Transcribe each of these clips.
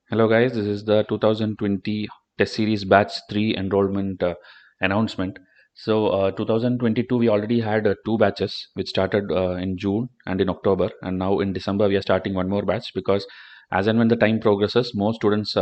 Hello guys, this is the 2020 test series batch 3 enrollment announcement. 2022 we already had two batches which started in June and in October, and now in December we are starting one more batch because as and when the time progresses, more students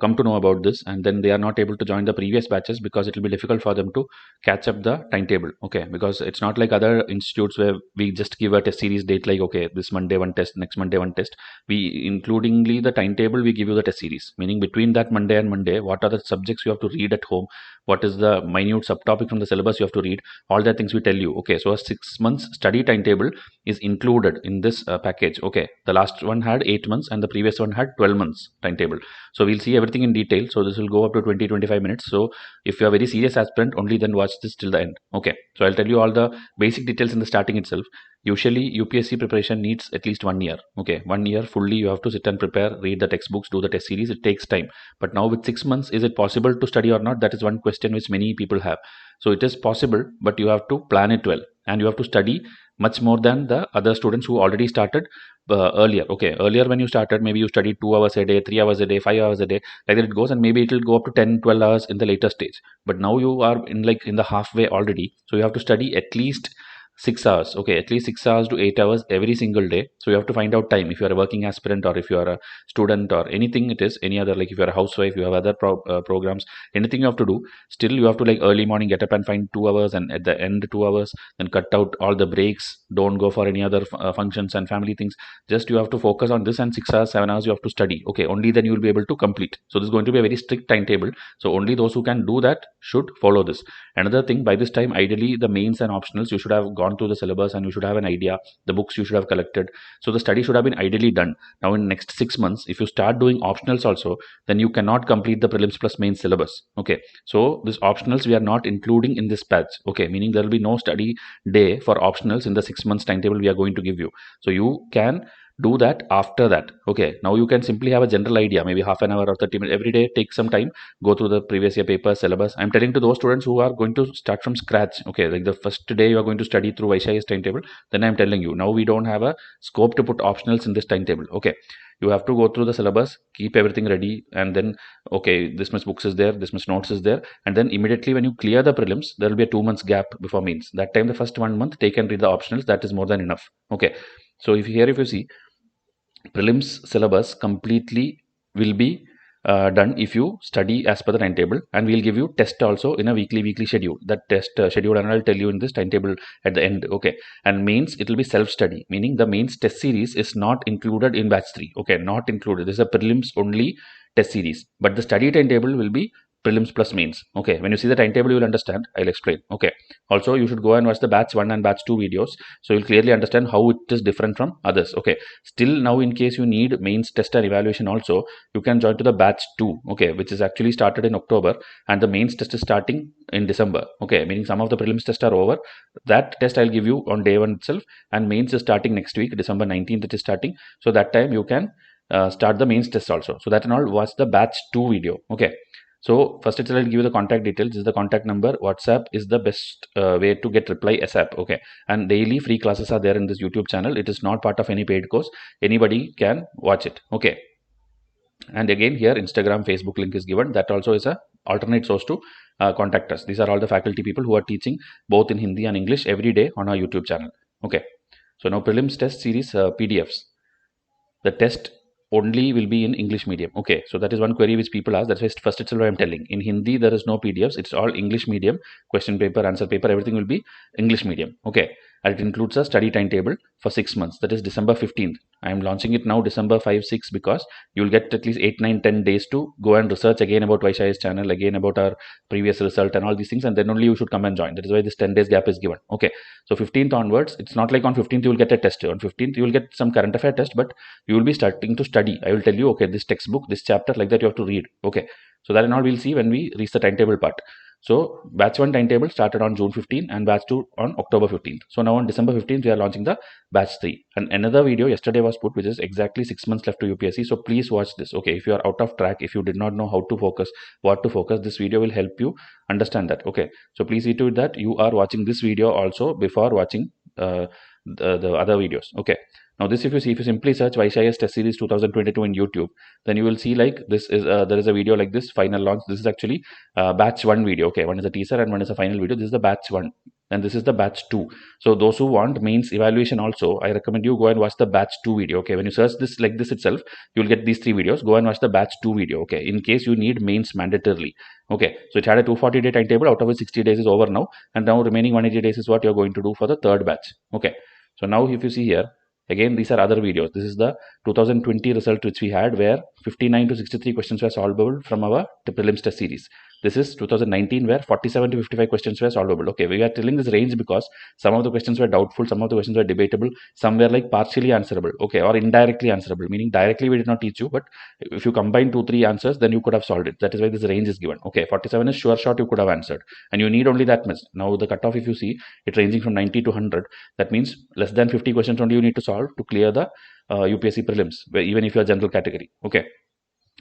come to know about this, and then they are not able to join the previous batches because it will be difficult for them to catch up the timetable. Okay, because it's not like other institutes where we just give a test series date like okay, this Monday one test, next Monday one test. We includingly the timetable, we give you the test series, meaning between that Monday and Monday what are the subjects you have to read at home, what is the minute subtopic from the syllabus you have to read, all the things we tell you. Okay, so a 6 months study timetable is included in this package. Okay, the last one had 8 months and the previous one had 12 months timetable. So we'll see everything in detail. So this will go up to 20-25 minutes. So if you are very serious aspirant, only then watch this till the end. Okay, so I'll tell you all the basic details in the starting itself. Usually UPSC preparation needs at least 1 year. Okay, 1 year fully you have to sit and prepare, read the textbooks, do the test series. It takes time. But now with 6 months, is it possible to study or not? That is one question which many people have. So it is possible, but you have to plan it well and you have to study much more than the other students who already started earlier. Okay, earlier when you started, maybe you studied 2 hours a day, 3 hours a day, 5 hours a day, like that it goes, and maybe it will go up to 10-12 hours in the later stage. But now you are in the halfway already, so you have to study at least 6 hours. Okay, at least 6 hours to 8 hours every single day. So you have to find out time if you are a working aspirant or if you are a student or anything it is, any other, like if you are a housewife, you have other programs, anything you have to do. Still you have to like early morning get up and find 2 hours, and at the end 2 hours, then cut out all the breaks, don't go for any other functions and family things. Just you have to focus on this, and 6 hours 7 hours you have to study. Okay, only then you will be able to complete. So this is going to be a very strict timetable, so only those who can do that should follow this. Another thing, by this time ideally the mains and optionals you should have gone through the syllabus and you should have an idea, the books you should have collected. So the study should have been ideally done. Now in next 6 months, if you start doing optionals also, then you cannot complete the prelims plus mains syllabus. Okay, so this optionals we are not including in this batch. Okay, meaning there will be no study day for optionals in the 6 months timetable we are going to give you. So you can do that after that. Okay, now you can simply have a general idea, maybe half an hour or 30 minutes every day, take some time, go through the previous year paper syllabus. I'm telling to those students who are going to start from scratch. Okay, like the first day you are going to study through Vysh's timetable, then I'm telling you, now we don't have a scope to put optionals in this timetable. Okay, you have to go through the syllabus, keep everything ready, and then okay, this much books is there, this much notes is there, and then immediately when you clear the prelims, there will be a 2 months gap before mains. That time the first 1 month take and read the optionals, that is more than enough. Okay, so if you see, prelims syllabus completely will be done if you study as per the timetable, and we'll give you test also in a weekly schedule. That test schedule and I'll tell you in this timetable at the end. Okay, and mains it will be self study, meaning the mains test series is not included in batch 3. Okay, not included. This is a prelims only test series, but the study timetable will be prelims plus mains. Okay, when you see the timetable you will understand. I'll explain. Okay, also you should go and watch the batch 1 and batch 2 videos, so you'll clearly understand how it is different from others. Okay, still now in case you need mains test and evaluation also, you can join to the batch 2. Okay, which is actually started in October, and the mains test is starting in December. Okay, meaning some of the prelims tests are over. That test I'll give you on day 1 itself, and mains is starting next week, December 19th it is starting. So that time you can start the mains test also. So that and all, watch the batch 2 video. Okay, so first I'll give you the contact details. This is the contact number. WhatsApp is the best way to get reply ASAP. Okay, and daily free classes are there in this YouTube channel. It is not part of any paid course. Anybody can watch it. Okay, and again here Instagram, Facebook link is given. That also is a alternate source to contact us. These are all the faculty people who are teaching both in Hindi and English every day on our YouTube channel. Okay, so now prelims test series PDFs. The test only will be in English medium. Okay, so that is one query which people ask. That's why first itself I'm telling. In Hindi there is no PDFs. It's all English medium. Question paper, answer paper, everything will be English medium. Okay, and it includes a study timetable for 6 months. That is December 15th. I am launching it now December 5, 6 because you will get at least 8, 9, 10 days to go and research again about Vysh's channel, again about our previous result and all these things, and then only you should come and join. That is why this 10 days gap is given. Okay, so 15th onwards, it's not like on 15th you will get a test. On 15th you will get some current affair test, but you will be starting to study. I will tell you, okay, this textbook, this chapter, like that you have to read. Okay, so that and all we'll see when we reach the timetable part. So batch 1 timetable started on June 15 and batch 2 on October 15th. So now on December 15th we are launching the batch 3, and another video yesterday was put which is exactly 6 months left to UPSC. So please watch this. Okay, if you are out of track, if you did not know how to focus, what to focus, this video will help you understand that. Okay, so please see to it that you are watching this video also before watching the other videos. Okay, Now this, if you see, if you simply search Vysh test series 2022 in YouTube, then you will see like this is there is a video like this, final launch. This is actually batch 1 video. Okay, one is a teaser and one is a final video. This is the batch 1 and this is the batch 2. So those who want mains evaluation also, I recommend you go and watch the batch 2 video. Okay, when you search this like this itself, you will get these 3 videos. Go and watch the batch 2 video. Okay, in case you need mains mandatorily. Okay, so it had a 240-day timetable, out of which 60 days is over now, and now remaining 180 days is what you're going to do for the third batch. Okay, so now if you see here, again these are other videos. This is the 2020 result which we had, where 59 to 63 questions were solvable from our prelims test series. This is 2019, where 47 to 55 questions were solvable. Okay, we are telling this range because some of the questions were doubtful, some of the questions were debatable, some were like partially answerable, okay, or indirectly answerable, meaning directly we did not teach you, but if you combine 2-3 answers, then you could have solved it. That is why this range is given. Okay, 47 is sure shot you could have answered, and you need only that much. Now the cutoff, if you see, it ranging from 90 to 100. That means less than 50 questions only you need to solve to clear the UPSC prelims, even if you are general category. Okay,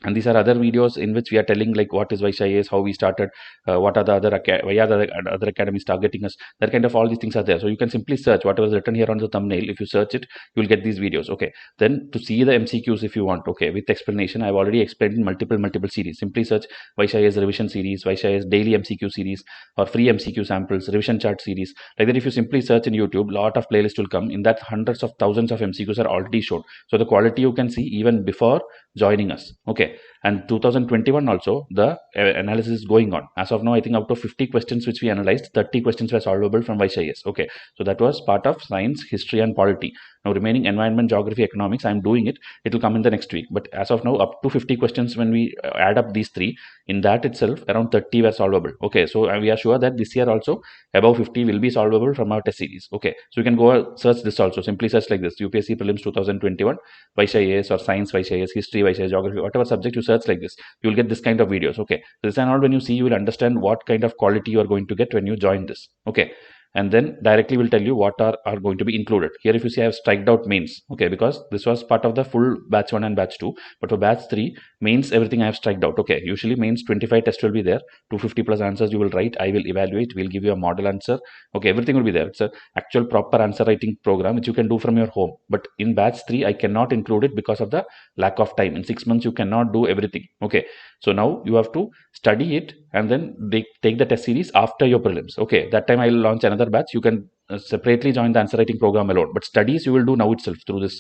and these are other videos in which we are telling like what is Vysh, how we started, what are the other why are the other academies targeting us. That kind of all these things are there. So you can simply search whatever is written here on the thumbnail. If you search it, you will get these videos. Okay, then to see the MCQs if you want, okay, with explanation, I've already explained in multiple series. Simply search Vysh revision series, Vysh daily MCQ series, or free MCQ samples, revision chart series. Like that, if you simply search in YouTube, lot of playlists will come. In that, hundreds of thousands of MCQs are already shown. So the quality you can see even before joining us. Okay, and 2021 also the analysis is going on. As of now, I think out of 50 questions which we analyzed, 30 questions were solvable from Vysh. Okay, so that was part of science, history and polity. Now remaining environment, geography, economics, I am doing it. It will come in the next week. But as of now, up to 50 questions, when we add up these three, in that itself around 30 were solvable. Okay, so we are sure that this year also above 50 will be solvable from our test series. Okay, so you can go search this also. Simply search like this: UPSC Prelims 2021 Vysh, or science Vysh, history Vysh, geography, whatever subject you search like this, you will get this kind of videos. Okay, so this and all, when you see, you will understand what kind of quality you are going to get when you join this. Okay, and then directly will tell you what are going to be included. Here if you see, I have striked out mains, okay, because this was part of the full batch 1 and batch 2, but for batch 3 mains, everything I have striked out. Okay, usually mains 25 tests will be there, 250 plus answers you will write, I will evaluate, we'll give you a model answer. Okay, everything will be there. It's a actual proper answer writing program which you can do from your home. But in batch 3 I cannot include it because of the lack of time. In 6 months you cannot do everything. Okay, so now you have to study it and then they take the test series after your prelims. Okay, that time I will launch another batch. You can separately join the answer writing program alone, but studies you will do now itself through this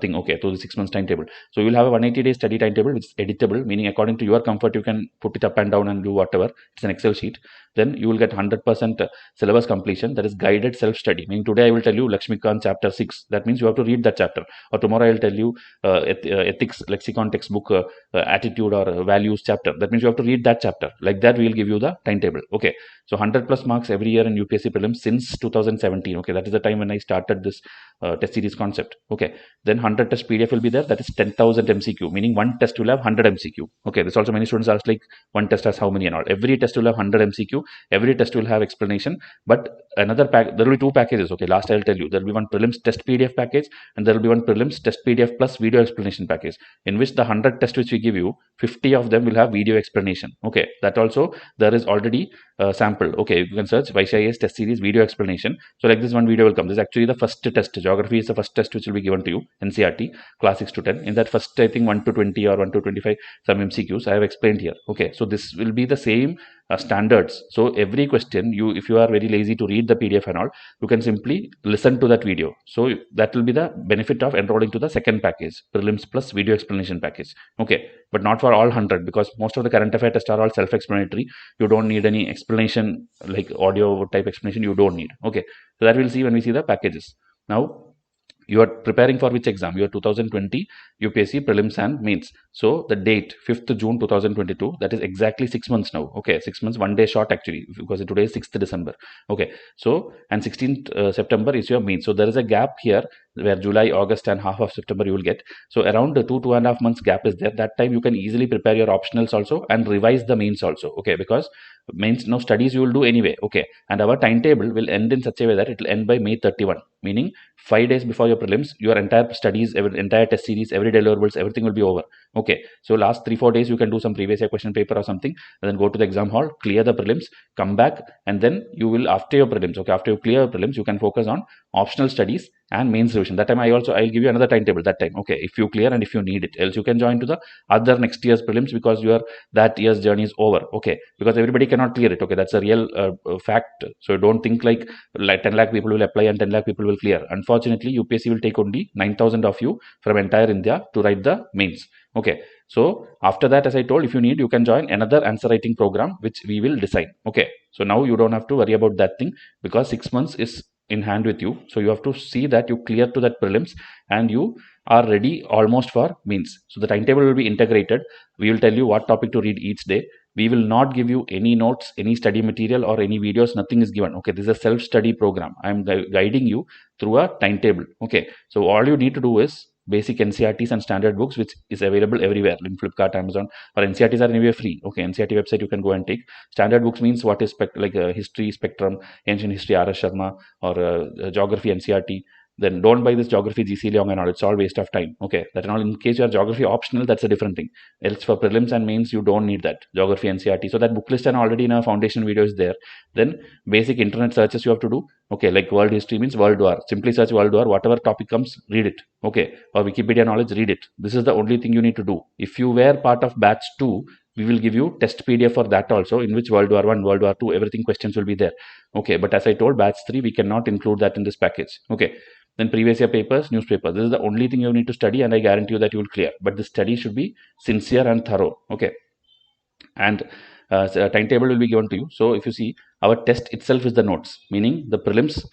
thing. Okay, through the 6 months timetable. So you will have a 180-day study timetable which is editable, meaning according to your comfort you can put it up and down and do whatever. It's an Excel sheet. Then you will get 100% syllabus completion, that is guided self-study, meaning today I will tell you Lakshmikant chapter 6. That means you have to read that chapter, or tomorrow I will tell you ethics lexicon textbook attitude or values chapter. That means you have to read that chapter. Like that we will give you the timetable. Okay, so 100 plus marks every year in UPSC prelims since 2017. Okay, that is the time when I started this test series concept. Okay, then 100 test PDF will be there, that is 10,000 MCQ, meaning one test will have 100 MCQ. Okay, this also many students ask like one test has how many and all. Every test will have 100 MCQ, every test will have explanation. But another pack, there will be two packages. Okay, last I will tell you, there will be one prelims test PDF package and there will be one prelims test PDF plus video explanation package, in which the 100 tests which we give you, 50 of them will have video explanation. Okay, that also there is already sample. Okay, you can search Vysh test series video explanation. So like this one video will come. This is actually the first test. Geography is the first test which will be given to you, NCERT class 6 to 10. In that first, I think 1 to 20 or 1 to 25 some MCQs I have explained here. Okay, so this will be the same standards. So every question, you, if you are very lazy to read the PDF and all, you can simply listen to that video. So that will be the benefit of enrolling to the second package, prelims plus video explanation package. Okay, but not for all 100, because most of the current affair tests are all self-explanatory. You don't need any explanation like audio type explanation, you don't need. Okay, so that we'll see when we see the packages. Now you are preparing for which exam? Your 2020 UPSC prelims and mains. So the date 5th June 2022, that is exactly 6 months now. Okay, 6 months, 1 day short actually, because today is 6th December. Okay, so and 16th September is your mains. So there is a gap here where July, August and half of September you will get. So around the 2.5 months gap is there. That time you can easily prepare your optionals also and revise the mains also. Okay, because mains now studies you will do anyway. Okay, and our timetable will end in such a way that it will end by May 31, meaning 5 days before your prelims, your entire studies, entire test series, every deliverables, everything will be over. Okay, so last 3-4 days you can do some previous year question paper or something, and then go to the exam hall, clear the prelims, come back, and then you will, after your prelims, okay, after you clear your prelims, you can focus on optional studies and mains revision. That time I'll give you another timetable that time. Okay, if you clear and if you need it, else you can join to the other next year's prelims, because that year's journey is over. Okay, because everybody cannot clear it. Okay, that's a real fact. So don't think like 10 lakh people will apply and 10 lakh people will clear. Unfortunately, UPSC will take only 9,000 of you from entire India to write the mains. Okay, so after that, as I told, if you need, you can join another answer writing program which we will decide. Okay, so now you don't have to worry about that thing, because 6 months is in hand with you. So you have to see that you clear to that prelims and you are ready almost for mains. So the timetable will be integrated. We will tell you what topic to read each day. We will not give you any notes, any study material or any videos. Nothing is given. Okay, this is a self-study program. I am guiding you through a timetable. Okay, so all you need to do is basic NCERTs and standard books, which is available everywhere in Flipkart, Amazon, or NCERTs are anyway free. Okay, NCERT website you can go and take. Standard books means what is like history spectrum, ancient history RS Sharma, or geography NCERT. Then don't buy this geography GC Leong and all. It's all waste of time. Okay, that and all. In case you are geography optional, that's a different thing. Else for prelims and mains, you don't need that geography NCERT. So that book list and already in a foundation video is there. Then basic internet searches you have to do. Okay, like world history means World War. Simply search World War. Whatever topic comes, read it. Okay, or Wikipedia knowledge, read it. This is the only thing you need to do. If you were part of batch 2, we will give you test PDF for that also, in which World War 1, World War 2, everything questions will be there. Okay, but as I told, batch 3, we cannot include that in this package. Okay, then previous year papers, newspapers. This is the only thing you need to study, and I guarantee you that you will clear. But the study should be sincere and thorough. Okay, and so a timetable will be given to you. So if you see, our test itself is the notes, meaning the prelims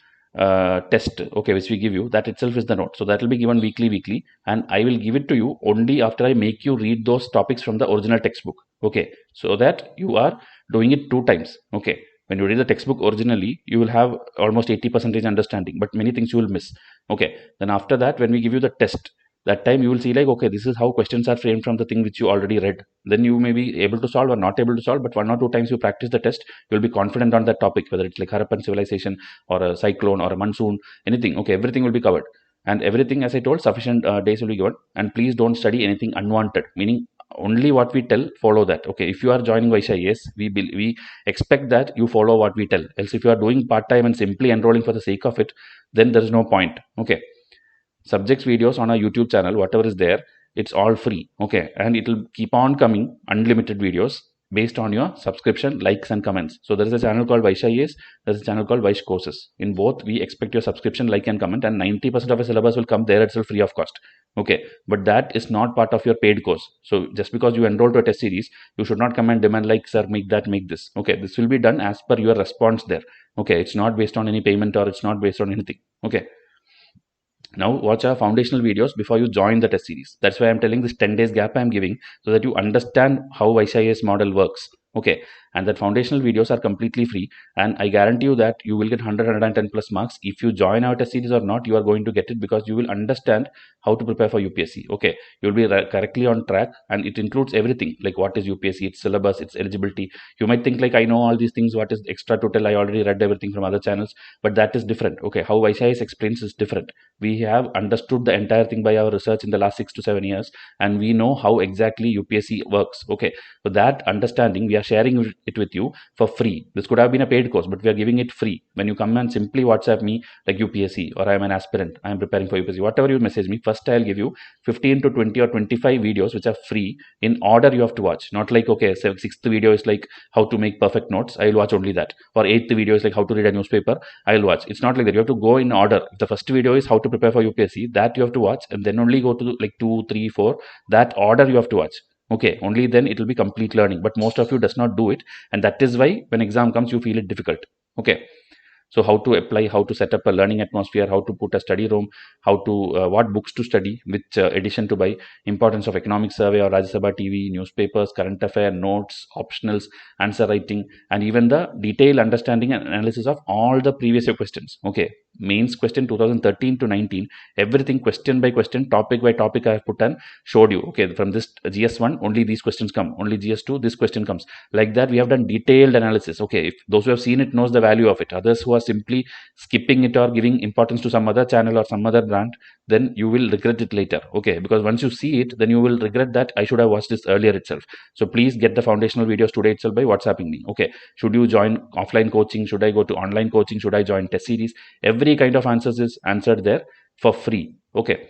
test, okay, which we give you, that itself is the note. So that will be given weekly, and I will give it to you only after I make you read those topics from the original textbook. Okay, so that you are doing it 2 times. Okay, when you read the textbook originally, you will have almost 80% understanding, but many things you will miss. Okay, then after that, when we give you the test, that time you will see like, okay, this is how questions are framed from the thing which you already read. Then you may be able to solve or not able to solve, but 1 or 2 times you practice the test, you will be confident on that topic, whether it's like Harappan civilization or a cyclone or a monsoon, anything. Okay, everything will be covered, and everything, as I told, sufficient days will be given. And please don't study anything unwanted, meaning only what we tell, follow that. Okay, if you are joining Vysh IAS, we expect that you follow what we tell. Else if you are doing part-time and simply enrolling for the sake of it, then there is no point. Okay, subjects videos on our YouTube channel, whatever is there, it's all free. Okay, and it will keep on coming, unlimited videos based on your subscription, likes and comments. So there is a channel called Vysh IAS, there is a channel called Vysh Courses. In both, we expect your subscription, like and comment, and 90% of the syllabus will come there itself free of cost. Okay, but that is not part of your paid course. So just because you enroll to a test series, you should not come and demand like, sir, make that, make this. Okay, this will be done as per your response there. Okay, it's not based on any payment, or it's not based on anything. Okay, now watch our foundational videos before you join the test series. That's why I'm telling this 10 days gap I'm giving, so that you understand how Vysh IAS model works. Okay, and that foundational videos are completely free, and I guarantee you that you will get 110 plus marks. If you join our test series or not, you are going to get it, because you will understand how to prepare for UPSC. Okay, you will be correctly on track, and it includes everything, like what is UPSC, its syllabus, its eligibility. You might think like, I know all these things, what is extra to tell? I already read everything from other channels, but that is different. Okay, how Vysh IAS explains is different. We have understood the entire thing by our research in the last 6 to 7 years, and we know how exactly UPSC works. Okay, so that understanding, we are sharing it with you for free. This could have been a paid course, but we are giving it free. When you come and simply WhatsApp me like UPSC, or I am an aspirant, I am preparing for UPSC, whatever you message me, first I'll give you 15 to 20 or 25 videos which are free in order you have to watch. Not like, okay, sixth video is like how to make perfect notes, I'll watch only that. Or eighth video is like how to read a newspaper, I'll watch. It's not like that. You have to go in order. If the first video is how to prepare for UPSC, that you have to watch, and then only go to like 2, 3, 4, that order you have to watch. Okay, only then it will be complete learning. But most of you does not do it, and that is why when exam comes you feel it difficult. Okay, so how to apply, how to set up a learning atmosphere, how to put a study room, how to what books to study, which edition to buy, importance of economic survey or Rajya Sabha TV, newspapers, current affair, notes, optionals, answer writing, and even the detailed understanding and analysis of all the previous year questions. Okay, mains question 2013 to 19, everything question by question, topic by topic I have put and showed you. Okay, from this GS1 only these questions come, only GS2 this question comes. Like that we have done detailed analysis. Okay, if those who have seen it knows the value of it. Others who are simply skipping it or giving importance to some other channel or some other brand, then you will regret it later. Okay, because once you see it, then you will regret that I should have watched this earlier itself. So please get the foundational videos today itself by WhatsApping me. Okay, should you join offline coaching, should I go to online coaching, should I join test series, every kind of answers is answered there. for free. Okay.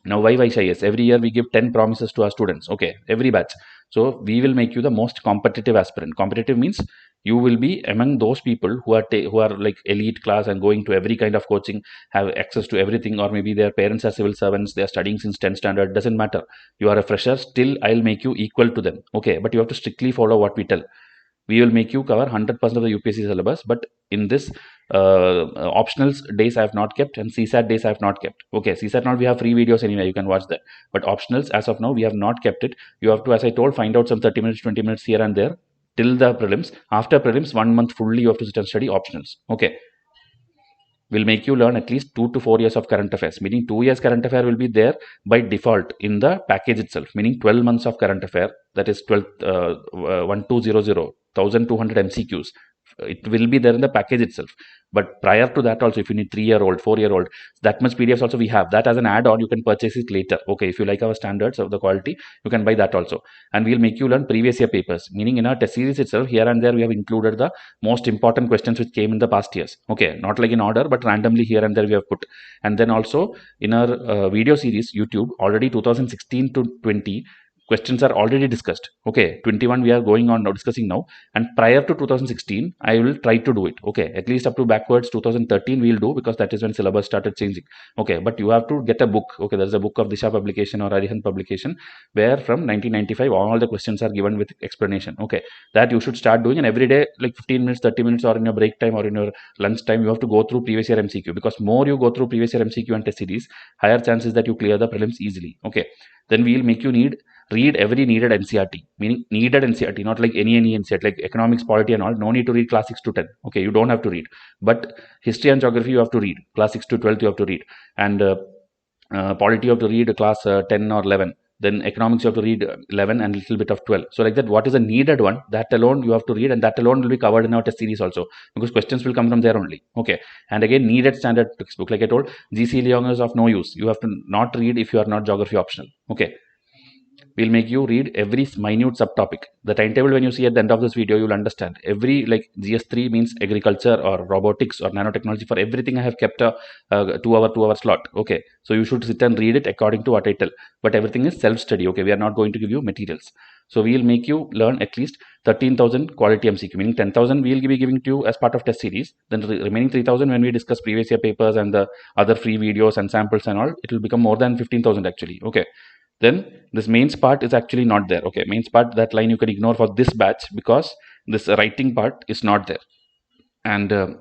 Now, why Vysh? Yes, every year we give 10 promises to our students. Okay, every batch. So we will make you the most competitive aspirant. Competitive means you will be among those people who are like elite class and going to every kind of coaching, have access to everything, or maybe their parents are civil servants, they are studying since 10th standard. Doesn't matter. You are a fresher. Still, I'll make you equal to them. Okay, but you have to strictly follow what we tell. We will make you cover 100% of the UPSC syllabus, but in this optionals days I have not kept, and CSAT days I have not kept. Okay, CSAT not, we have free videos anyway, you can watch that, but optionals as of now we have not kept it. You have to, as I told, find out some 30 minutes 20 minutes here and there till the prelims. After prelims, 1 month fully you have to sit and study optionals. Okay, will make you learn at least 2 to 4 years of current affairs, meaning 2 years current affair will be there by default in the package itself, meaning 12 months of current affair, that is 12 1200 1200 MCQs. It will be there in the package itself, but prior to that also, if you need 3-year-old 4-year-old, that much PDFs also we have that as an add-on. You can purchase it later. Okay, if you like our standards of the quality, you can buy that also. And we'll make you learn previous year papers, meaning in our test series itself, here and there we have included the most important questions which came in the past years. Okay, not like in order, but randomly here and there we have put. And then also in our video series YouTube, already 2016 to 20 questions are already discussed. Okay, 21 we are going on now, discussing now, and prior to 2016 I will try to do it. Okay, at least up to backwards 2013 we will do, because that is when syllabus started changing. Okay, but you have to get a book. Okay, there's a book of Disha publication or Arihant publication where from 1995 all the questions are given with explanation. Okay, that you should start doing, and every day like 15 minutes 30 minutes or in your break time or in your lunch time, you have to go through previous year MCQ, because more you go through previous year MCQ and test series, higher chances that you clear the prelims easily. Okay, then we will make you read every needed NCERT, meaning needed NCERT, not like any NCERT, like economics, polity and all. No need to read class 6 to 10. Okay, you don't have to read. But history and geography you have to read. Class 6 to 12 you have to read. And polity you have to read class 10 or 11. Then economics you have to read 11 and a little bit of 12. So like that, what is a needed one, that alone you have to read, and that alone will be covered in our test series also, because questions will come from there only. Okay, and again, needed standard textbook, like I told, GC Leong is of no use. You have to not read if you are not geography optional. Okay, we'll make you read every minute subtopic. The timetable, when you see at the end of this video, you'll understand every, like GS3 means agriculture or robotics or nanotechnology. For everything I have kept a 2 hour slot. Okay, so you should sit and read it according to what I tell, but everything is self-study. Okay, we are not going to give you materials. So we'll make you learn at least 13,000 quality MCQ, meaning 10,000 we'll be giving to you as part of test series. Then the remaining 3,000, when we discuss previous year papers and the other free videos and samples and all, it will become more than 15,000 actually. Okay, then this mains part is actually not there. Okay, mains part, that line you can ignore for this batch, because this writing part is not there. And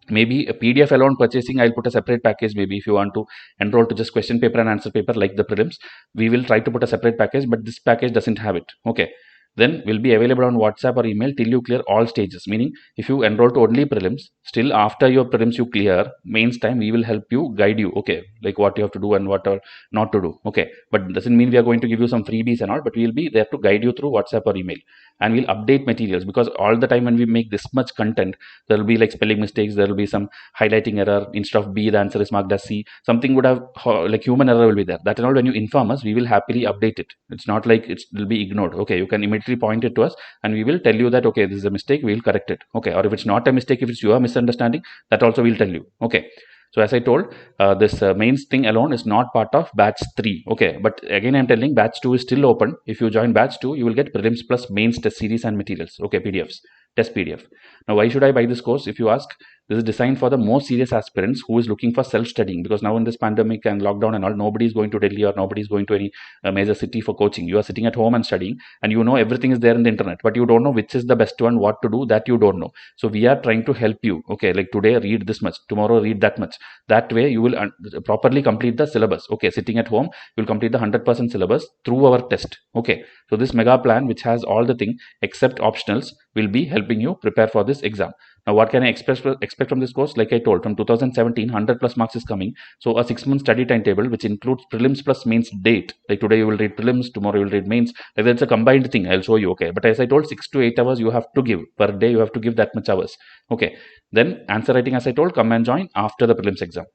maybe a PDF alone purchasing, I'll put a separate package. Maybe if you want to enroll to just question paper and answer paper like the prelims, we will try to put a separate package, but this package doesn't have it. Okay, then will be available on WhatsApp or email till you clear all stages. Meaning if you enroll to only prelims, still after your prelims you clear, mains time we will help you, guide you. Okay, like what you have to do and what not to do. Okay, but doesn't mean we are going to give you some freebies and all, but we will be there to guide you through WhatsApp or email. And we'll update materials, because all the time when we make this much content, there will be like spelling mistakes, there will be some highlighting error. Instead of B, the answer is marked as C. Something would have like human error will be there. That and all, when you inform us, we will happily update it. It's not like it will be ignored. Okay, you can immediately point it to us and we will tell you that okay, this is a mistake, we will correct it. Okay, or if it's not a mistake, if it's your misunderstanding, that also we'll tell you. Okay, so as I told, this mains thing alone is not part of batch 3. Okay, but again I'm telling, batch 2 is still open. If you join batch 2, you will get prelims plus mains test series and materials. Okay, PDFs, test PDF. Now why should I buy this course? If you ask, this is designed for the most serious aspirants who is looking for self-studying, because now in this pandemic and lockdown and all, nobody is going to Delhi or nobody is going to any major city for coaching. You are sitting at home and studying, and you know everything is there in the internet, but you don't know which is the best one, what to do, that you don't know. So we are trying to help you. Okay, like today read this much, tomorrow read that much. That way you will properly complete the syllabus. Okay, sitting at home, you will complete the 100% syllabus through our test. Okay, so this mega plan, which has all the thing except optionals, will be helping you prepare for this exam. Now what can I expect from this course? Like I told, from 2017 100 plus marks is coming. So a 6-month study timetable, which includes prelims plus mains date. Like today you will read prelims, tomorrow you will read mains. Like that's a combined thing, I'll show you. Okay, but as I told, 6 to 8 hours you have to give per day. You have to give that much hours. Okay, then answer writing, as I told, come and join after the prelims exam.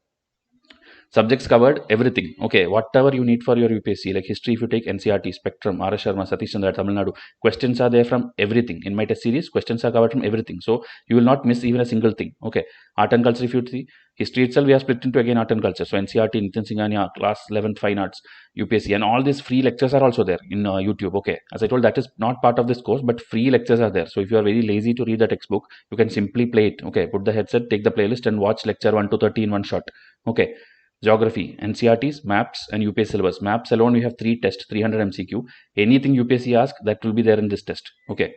Subjects covered everything. Okay, whatever you need for your UPSC, like history, if you take NCERT, Spectrum, R.S. Sharma, Satish, Chandra, Tamil Nadu, questions are there from everything. In my test series, questions are covered from everything. So you will not miss even a single thing. Okay, art and culture, if you see, history itself, we are split into again art and culture. So NCERT, Nitin Singhania, class 11th fine arts, UPSC, and all these free lectures are also there in YouTube. Okay, as I told, that is not part of this course, but free lectures are there. So if you are very lazy to read the textbook, you can simply play it. Okay, put the headset, take the playlist, and watch lecture 1 to 30 in one shot. Okay. Geography, NCERTs, maps, and UPSC syllabus. Maps alone, we have 3 tests, 300 MCQ. Anything UPSC asks, that will be there in this test. Okay.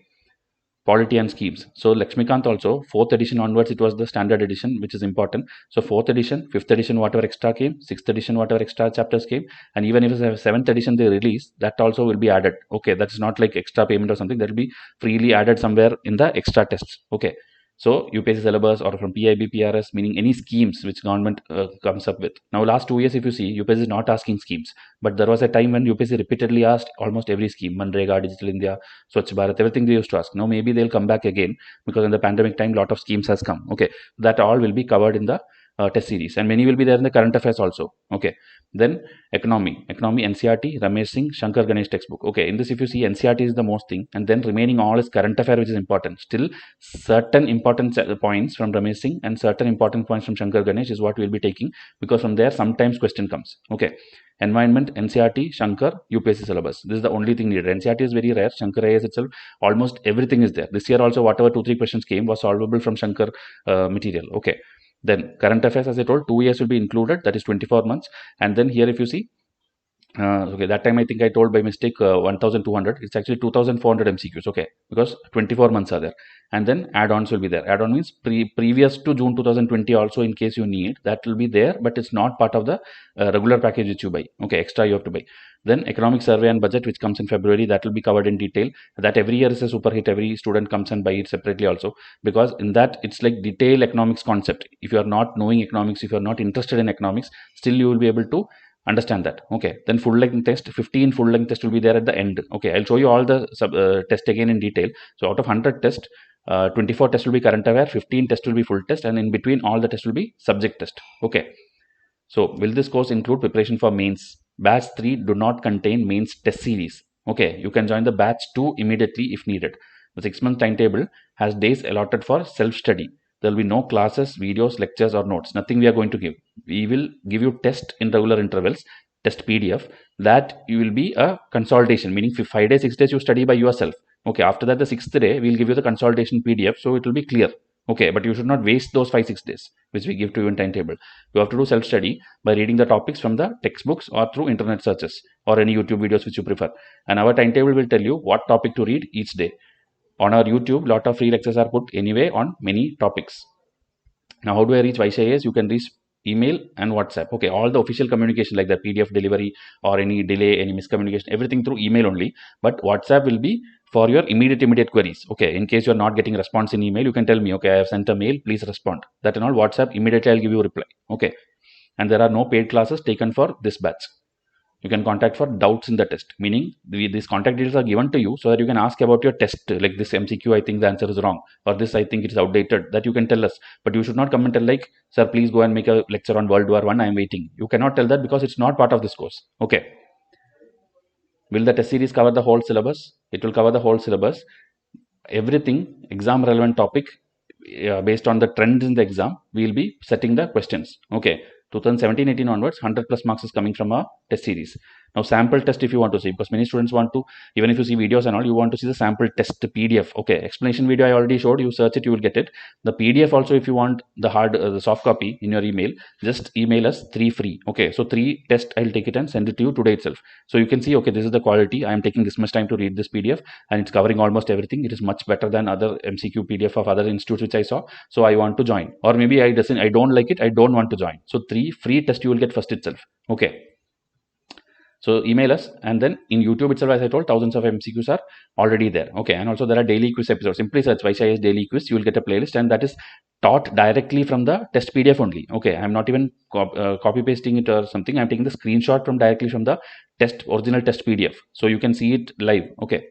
Polity and schemes. So Lakshmikant also, 4th edition onwards, it was the standard edition, which is important. So 4th edition, 5th edition, whatever extra came, 6th edition, whatever extra chapters came, and even if it's a 7th edition they release, that also will be added. Okay, that's not like extra payment or something, that will be freely added somewhere in the extra tests. Okay. So UPSC syllabus or from PIB, PRS, meaning any schemes which government comes up with. Now last 2 years, if you see, UPSC is not asking schemes, but there was a time when UPSC repeatedly asked almost every scheme, Manrega, Digital India, Swachh Bharat, everything they used to ask. Now maybe they'll come back again because in the pandemic time, lot of schemes has come. Okay, that all will be covered in the test series, and many will be there in the current affairs also. Okay, then economy, NCERT, Ramesh Singh, Shankar Ganesh textbook. Okay, in this if you see, NCERT is the most thing, and then remaining all is current affair, which is important. Still, certain important points from Ramesh Singh and certain important points from Shankar Ganesh is what we will be taking, because from there sometimes question comes. Okay, environment, NCERT, Shankar, UPSC syllabus. This is the only thing needed. NCERT is very rare. Shankar IAS itself, almost everything is there. This year also, whatever 2-3 questions came was solvable from Shankar material. Okay. Then current affairs, as I told, 2 years will be included, that is 24 months. And then here if you see, okay, that time I think I told by mistake 1200, it's actually 2400 MCQs. Okay, because 24 months are there. And then add-ons will be there. Add-on means previous to June 2020 also, in case you need, that will be there, but it's not part of the regular package which you buy. Okay, extra you have to buy. Then economic survey and budget, which comes in February, that will be covered in detail. That every year is a super hit. Every student comes and buy it separately also, because in that it's like detailed economics concept. If you are not knowing economics, if you are not interested in economics, still you will be able to understand that. Okay, then full length test, 15 full length test will be there at the end. Okay, I'll show you all the test again in detail. So out of 100 test, 24 tests will be current aware, 15 tests will be full test, and in between all the tests will be subject test. Okay, so will this course include preparation for mains? Batch 3 do not contain mains test series. Okay, you can join the batch 2 immediately if needed. The 6-month timetable has days allotted for self-study. There will be no classes, videos, lectures, or notes. Nothing we are going to give. We will give you test in regular intervals, test PDF. That you will be a consolidation, meaning 5 days, 6 days you study by yourself. Okay, after that the 6th day, we will give you the consolidation PDF, so it will be clear. Okay, but you should not waste those 5-6 days which we give to you in timetable. You have to do self-study by reading the topics from the textbooks or through internet searches or any YouTube videos which you prefer. And our timetable will tell you what topic to read each day. On our YouTube, lot of free lectures are put anyway on many topics. Now, how do I reach Vysh IAS? You can reach email and WhatsApp. Okay, all the official communication like the PDF delivery or any delay, any miscommunication, everything through email only. But WhatsApp will be for your immediate queries. Okay, in case you're not getting response in email, you can tell me, okay, I have sent a mail, please respond. That and all, WhatsApp, immediately I'll give you a reply. Okay, and there are no paid classes taken for this batch. You can contact for doubts in the test, meaning these contact details are given to you so that you can ask about your test, like this MCQ, I think the answer is wrong, or this I think it is outdated, that you can tell us. But you should not comment and like, sir, please go and make a lecture on World War I am waiting. You cannot tell that because it's not part of this course. Okay. Will the test series cover the whole syllabus? It will cover the whole syllabus. Everything, exam relevant topic, based on the trends in the exam, we will be setting the questions. Okay. 2017-18 onwards, 100 plus marks is coming from a test series. Now, sample test if you want to see, because many students want to, even if you see videos and all, you want to see the sample test PDF. Okay, explanation video I already showed, you search it, you will get it. The PDF also, if you want the the soft copy in your email, just email us 3 free. Okay, so 3 test, I'll take it and send it to you today itself. So you can see, okay, this is the quality. I am taking this much time to read this PDF and it's covering almost everything. It is much better than other MCQ PDF of other institutes which I saw. So I want to join. Or maybe I don't like it, I don't want to join. So 3 free test you will get first itself. Okay. So email us, and then in YouTube itself, as I told, thousands of MCQs are already there. Okay, and also there are daily quiz episodes. Simply search Vysh IAS daily quiz, you will get a playlist, and that is taught directly from the test PDF only. Okay, I'm not even copy pasting it or something. I'm taking the screenshot from directly from the original test PDF, so you can see it live. Okay.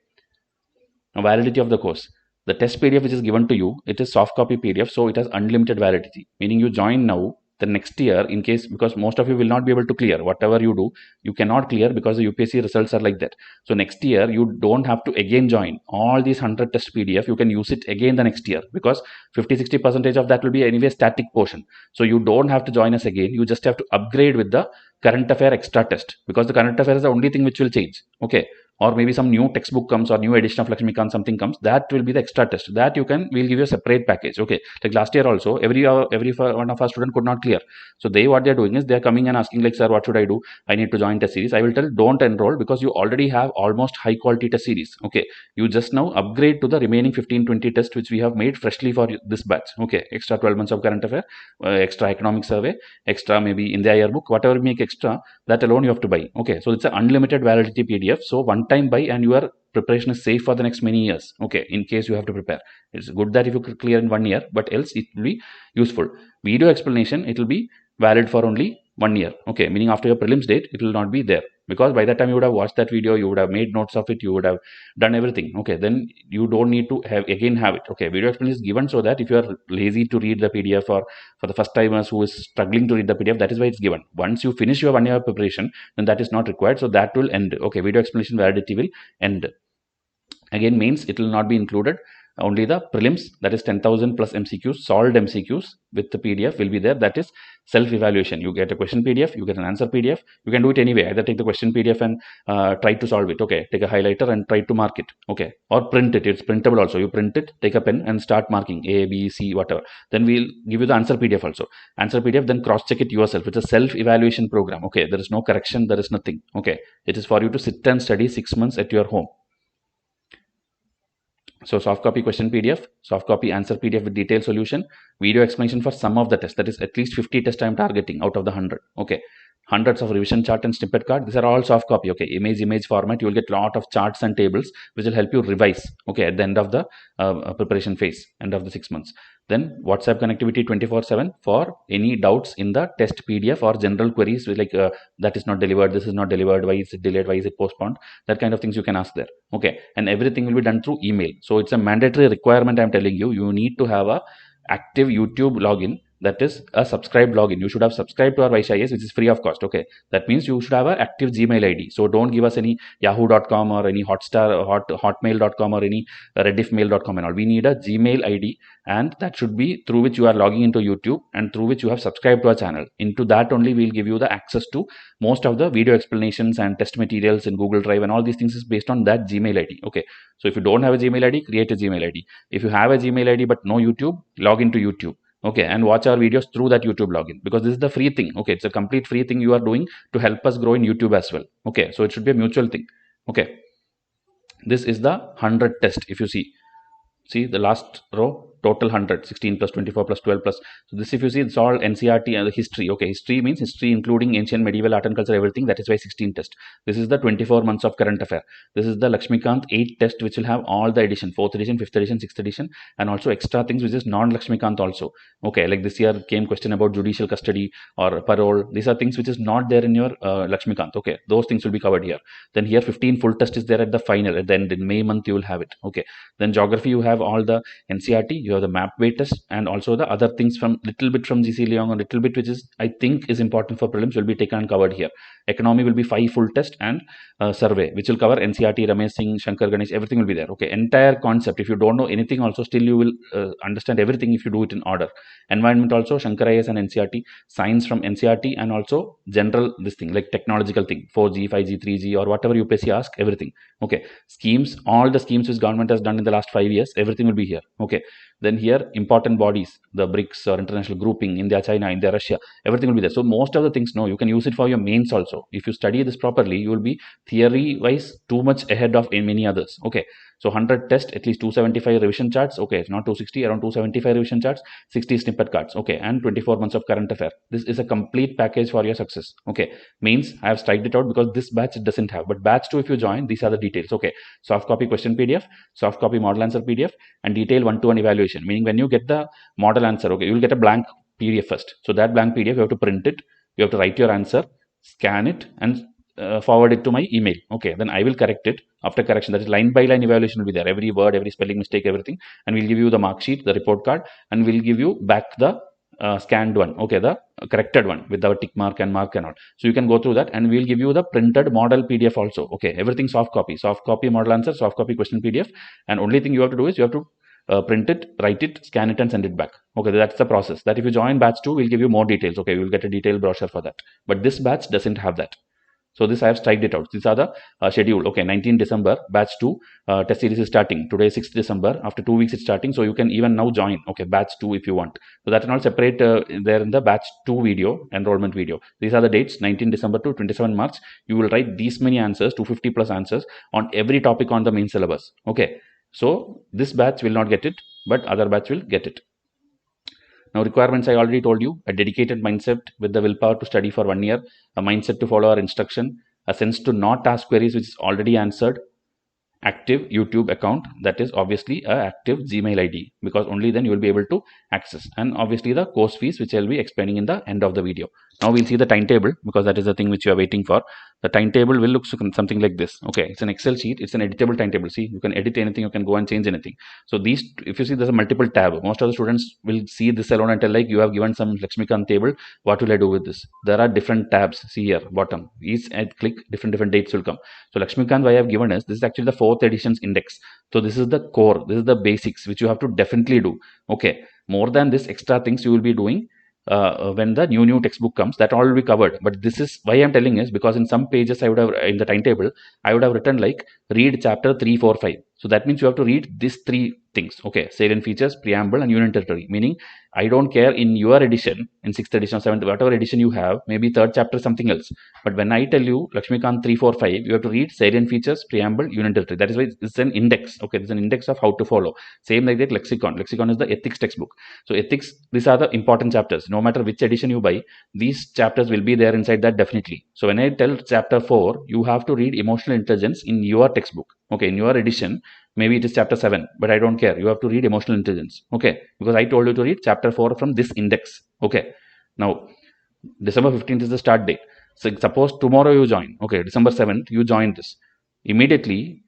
Now, validity of the course. The test PDF which is given to you, it is soft copy PDF, so it has unlimited validity. Meaning you join now, the next year, in case, because most of you will not be able to clear whatever you do, you cannot clear because the UPSC results are like that. So next year you don't have to again join all these 100 test PDF. You can use it again the next year, because 50-60% of that will be anyway static portion. So you don't have to join us again. You just have to upgrade with the current affair extra test, because the current affair is the only thing which will change. Okay, or maybe some new textbook comes or new edition of Lakshmikant something comes, that will be the extra test. That you can, we'll give you a separate package. Okay, like last year also, every one of our student could not clear. So they, what they're doing is they're coming and asking like, sir, what should I do? I need to join test series. I will tell, don't enroll, because you already have almost high quality test series. Okay, you just now upgrade to the remaining 15-20 tests which we have made freshly for this batch. Okay, extra 12 months of current affair, extra economic survey, extra maybe India yearbook, whatever we make extra, that alone you have to buy. Okay, so it's an unlimited validity PDF. So one time buy and your preparation is safe for the next many years. Okay, in case you have to prepare, it's good that if you clear in 1 year, but else it will be useful. Video explanation, it will be valid for only 1 year. Okay, meaning after your prelims date it will not be there, because by that time you would have watched that video, you would have made notes of it, you would have done everything. Okay, then you don't need to have it. Okay, video explanation is given so that if you are lazy to read the PDF, or for the first timers who is struggling to read the PDF, that is why it's given. Once you finish your 1 year preparation, then that is not required, so that will end. Okay, video explanation validity will end. Again, mains, it will not be included. Only the prelims, that is 10,000 plus MCQs, solved MCQs with the PDF will be there. That is self-evaluation. You get a question PDF, you get an answer PDF. You can do it anyway. Either take the question PDF and try to solve it. Okay, take a highlighter and try to mark it. Okay, or print it. It's printable also. You print it, take a pen and start marking A, B, C, whatever. Then we'll give you the answer PDF also. Answer PDF, then cross-check it yourself. It's a self-evaluation program. Okay, there is no correction, there is nothing. Okay, it is for you to sit and study 6 months at your home. So soft copy question PDF, soft copy answer PDF with detailed solution, video explanation for some of the tests. That is at least 50 tests I am targeting out of the 100. Okay, hundreds of revision chart and snippet card. These are all soft copy. Okay, image format. You will get a lot of charts and tables which will help you revise. Okay, at the end of the preparation phase, end of the 6 months. Then WhatsApp connectivity 24/7 for any doubts in the test PDF or general queries like that is not delivered, this is not delivered, why is it delayed, why is it postponed, that kind of things you can ask there. Okay, and everything will be done through email. So it's a mandatory requirement. I'm telling you, you need to have a active YouTube login, that is a subscribed login. You should have subscribed to our Vysh IAS, which is free of cost. Okay, that means you should have an active Gmail ID. So don't give us any yahoo.com or any hotmail.com or any rediffmail.com and all. We need a Gmail ID, and that should be through which you are logging into YouTube and through which you have subscribed to our channel. Into that only we'll give you the access to most of the video explanations and test materials in Google Drive, and all these things is based on that Gmail ID. Okay, so if you don't have a Gmail ID, create a Gmail ID. If you have a Gmail ID but no YouTube, log into YouTube. Okay, and watch our videos through that YouTube login, because this is the free thing. Okay, it's a complete free thing you are doing to help us grow in YouTube as well. Okay, so it should be a mutual thing. Okay, this is the 100 test. If you see the last row, total 100, 16 plus 24 plus 12 plus. So this, if you see, it's all NCERT and the history. Okay, history means history including ancient, medieval, art and culture, everything. That is why 16 test. This is the 24 months of current affair. This is the Lakshmikant 8 test, which will have all the edition, 4th edition, 5th edition, 6th edition, and also extra things which is non-Lakshmikant also. Okay, like this year came question about judicial custody or parole. These are things which is not there in your Lakshmikant. Okay, those things will be covered here. Then here 15 full test is there at the final, at the end in May month you will have it. Okay, then geography, you have all the NCERT, you have the map weight test, and also the other things from little bit from GC Leong, or little bit which is I think is important for prelims will be taken and covered here. Economy will be 5 full test and survey, which will cover NCERT, Ramesh Singh, Shankar Ganesh, everything will be there. Okay, entire concept. If you don't know anything also, still you will understand everything if you do it in order. Environment also, Shankar IAS and NCERT, science from NCERT, and also general this thing like technological thing, 4G, 5G, 3G, or whatever UPSC ask, everything. Okay, schemes, all the schemes which government has done in the last 5 years, everything will be here. Okay, then here important bodies, the BRICS or international grouping, India, China, India, Russia, everything will be there. So most of the things, no, you can use it for your mains also. If you study this properly, you will be theory wise too much ahead of many others. Okay, so 100 test, at least 275 revision charts. Okay, it's not 260, around 275 revision charts, 60 snippet cards. Okay, and 24 months of current affair. This is a complete package for your success. Okay, mains I have striked it out because this batch doesn't have, but batch 2 if you join, these are the details. Okay, soft copy question PDF, soft copy model answer PDF, and detail 1-to-1 evaluation, meaning when you get the model answer, okay, you will get a blank PDF first. So that blank PDF you have to print it, you have to write your answer, scan it, and forward it to my email. Okay, then I will correct it. After correction, that is line by line evaluation will be there, every word, every spelling mistake, everything, and we'll give you the mark sheet, the report card, and we'll give you back the scanned one, okay, the corrected one with our tick mark and mark and all. So you can go through that, and we'll give you the printed model PDF also. Okay, everything soft copy model answer, soft copy question PDF, and only thing you have to do is you have to print it, write it, scan it, and send it back. Okay, that's the process. That if you join batch 2, we'll give you more details. Okay, you will get a detailed brochure for that. But this batch doesn't have that. So this I have striked it out. These are the schedule. Okay, 19 December, batch 2 test series is starting. Today 6th December. After 2 weeks it's starting. So you can even now join. Okay, batch 2 if you want. So that and all separate there in the batch 2 video, enrollment video. These are the dates, 19 December to 27 March. You will write these many answers, 250 plus answers on every topic on the main syllabus. Okay, so this batch will not get it, but other batch will get it. Now requirements I already told you: a dedicated mindset with the willpower to study for 1 year, a mindset to follow our instruction, a sense to not ask queries which is already answered, active YouTube account, that is obviously a active Gmail ID, because only then you will be able to access, and obviously the course fees, which I will be explaining in the end of the video. Now we'll see the timetable, because that is the thing which you are waiting for. The timetable will look something like this. Okay, it's an Excel sheet, it's an editable timetable. See, you can edit anything, you can go and change anything. So these, if you see, there's a multiple tab. Most of the students will see this alone and tell like, you have given some Lakshmikant table, what will I do with this? There are different tabs. See here bottom, each I click, different dates will come. So Lakshmikant, why I have given is, this is actually the 4th edition's index. So this is the core, this is the basics which you have to definitely do. Okay, more than this, extra things you will be doing when the new textbook comes, that all will be covered. But this is why I'm telling is because in some pages I would have, in the timetable I would have written like, read chapter 3, 4, 5. So that means you have to read these 3 things. Okay, salient features, preamble, and union territory. Meaning, I don't care in your edition, in 6th edition or 7th, whatever edition you have, maybe 3rd chapter something else. But when I tell you Lakshmikant 3, 4, 5, you have to read salient features, preamble, union territory. That is why it's an index. Okay, it's an index of how to follow. Same like that lexicon. Lexicon is the ethics textbook. So ethics, these are the important chapters. No matter which edition you buy, these chapters will be there inside that definitely. So when I tell chapter 4, you have to read emotional intelligence in your textbook. Okay, in your edition, maybe it is chapter 7, but I don't care. You have to read emotional intelligence. Okay, because I told you to read chapter 4 from this index. Okay, now December 15th is the start date. So suppose tomorrow you join. Okay, December 7th you join this. Immediately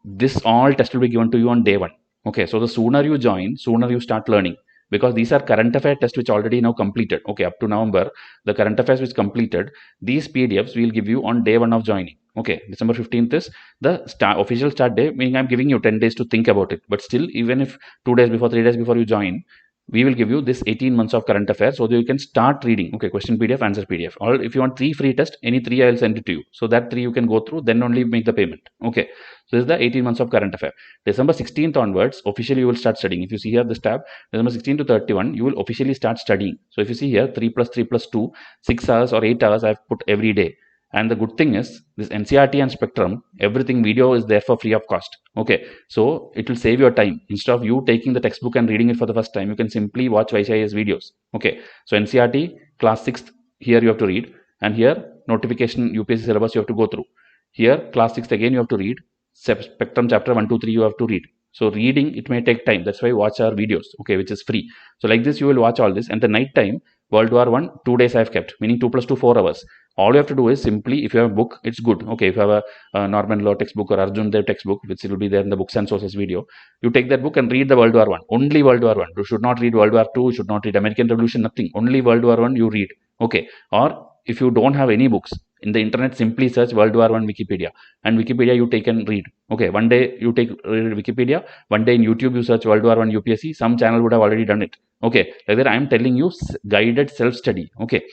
this all test will be given to you on day 1. Okay, so the sooner you join, sooner you start learning, because these are current affair tests which already now completed. Okay, up to November, the current affairs which completed, these PDFs we will give you on day 1 of joining. Okay, December 15th is the official start day, meaning I'm giving you 10 days to think about it. But still, even if 2 days before, 3 days before you join, we will give you this 18 months of current affairs so that you can start reading. Okay, question PDF, answer PDF. Or if you want 3 free tests, any 3 I will send it to you. So that 3 you can go through, then only make the payment. Okay, so this is the 18 months of current affair. December 16th onwards, officially you will start studying. If you see here this tab, December 16 to 31, you will officially start studying. So if you see here, 3 plus 3 plus 2, 6 hours or 8 hours I have put every day. And the good thing is, this NCERT and Spectrum, everything video is there for free of cost. Okay, so it will save your time. Instead of you taking the textbook and reading it for the first time, you can simply watch Vysh's videos. Okay, so NCERT class 6th, here you have to read, and here notification UPSC syllabus you have to go through. Here class 6th again you have to read, Spectrum chapter 1, 2, 3 you have to read. So reading, it may take time. That's why watch our videos, okay, which is free. So like this you will watch all this, and the night time World War 1, 2 days I have kept, meaning 2 plus 2, 4 hours. All you have to do is simply, if you have a book, it's good. Okay, if you have a Norman Law textbook or Arjun Dev textbook, which will be there in the books and sources video, you take that book and read the World War 1. Only World War 1. You should not read World War 2, you should not read American Revolution, nothing. Only World War 1 you read. Okay, or if you don't have any books, in the internet simply search World War 1 Wikipedia, and Wikipedia you take and read. Okay, one day you take read Wikipedia, one day in YouTube you search World War 1 UPSC, some channel would have already done it. Okay, like that I am telling you guided self-study. Okay,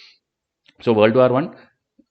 so World War 1,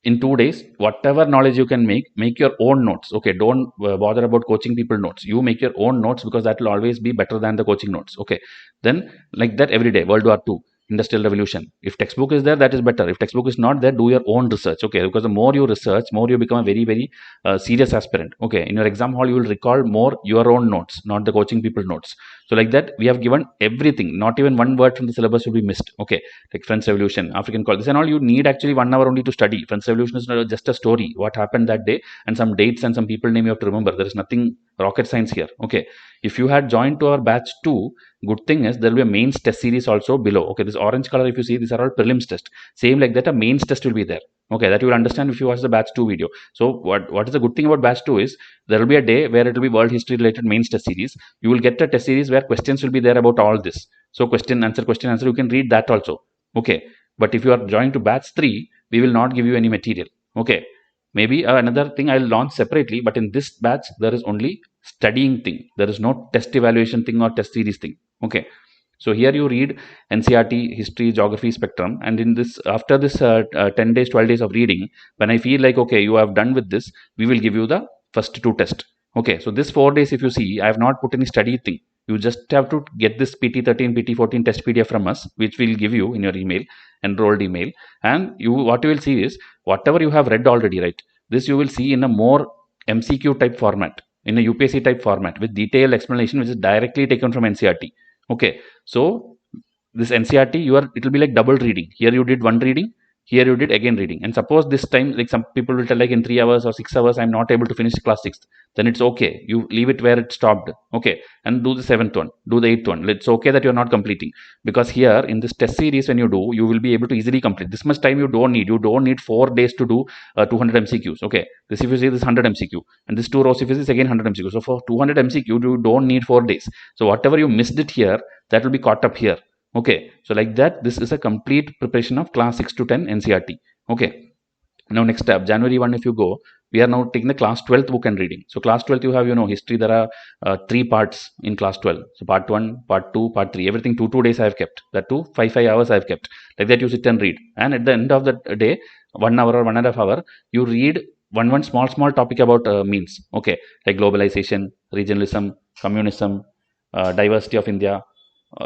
in 2 days, whatever knowledge you can make your own notes. Okay, don't bother about coaching people notes. You make your own notes, because that will always be better than the coaching notes. Okay, then like that every day. World War 2, Industrial Revolution. If textbook is there, that is better. If textbook is not there, do your own research. Okay, because the more you research, more you become a very serious aspirant. Okay, in your exam hall you will recall more your own notes, not the coaching people notes. So like that we have given everything. Not even one word from the syllabus will be missed. Okay, like French Revolution, African call, this and all, you need actually 1 hour only to study. French Revolution is not just a story, what happened that day, and some dates and some people name you have to remember. There is nothing rocket science here. Okay, if you had joined to our batch 2, good thing is there will be a mains test series also below. Okay, this orange color, if you see, these are all prelims test. Same like that, a mains test will be there. Okay, that you will understand if you watch the batch 2 video. So what is the good thing about batch 2 is, there will be a day where it will be world history related mains test series. You will get a test series where questions will be there about all this. So question answer, you can read that also. Okay, but if you are joining to batch 3, we will not give you any material. Okay, maybe another thing I'll launch separately, but in this batch there is only studying thing. There is no test evaluation thing or test series thing. Okay, so here you read NCERT, history, geography, spectrum, and in this, after this 10 days, 12 days of reading, when I feel like, okay, you have done with this, we will give you the first 2 tests. Okay, so this 4 days, if you see, I have not put any study thing. You just have to get this PT13, PT14 test PDF from us, which we'll give you in your email, enrolled email. And you, what you will see is whatever you have read already, right? This you will see in a more MCQ type format, in a UPSC type format with detailed explanation, which is directly taken from NCERT. Okay, so this NCERT, it will be like double reading. Here you did one reading, here you did again reading. And suppose this time, like some people will tell, like in 3 hours or 6 hours, I'm not able to finish class 6th. Then it's okay. You leave it where it stopped. Okay, and do the 7th one, do the 8th one. It's okay that you're not completing, because here in this test series, when you do, you will be able to easily complete. This much time you don't need. You don't need 4 days to do 200 MCQs. Okay, this if you see this 100 MCQ, and this 2 rows if you see is again 100 MCQ. So for 200 MCQ, you don't need 4 days. So whatever you missed it here, that will be caught up here. Okay, so like that, this is a complete preparation of class 6 to 10 NCERT. Okay, now next step, January 1, if you go, we are now taking the class 12th book and reading. So class 12th, you have, history. There are 3 parts in class 12. So part 1, part 2, part 3, everything 2 days I have kept. That too 5 hours I have kept. Like that you sit and read, and at the end of the day, 1 hour or 1.5 hour, you read one small topic about means. Okay, like globalization, regionalism, communism, diversity of India,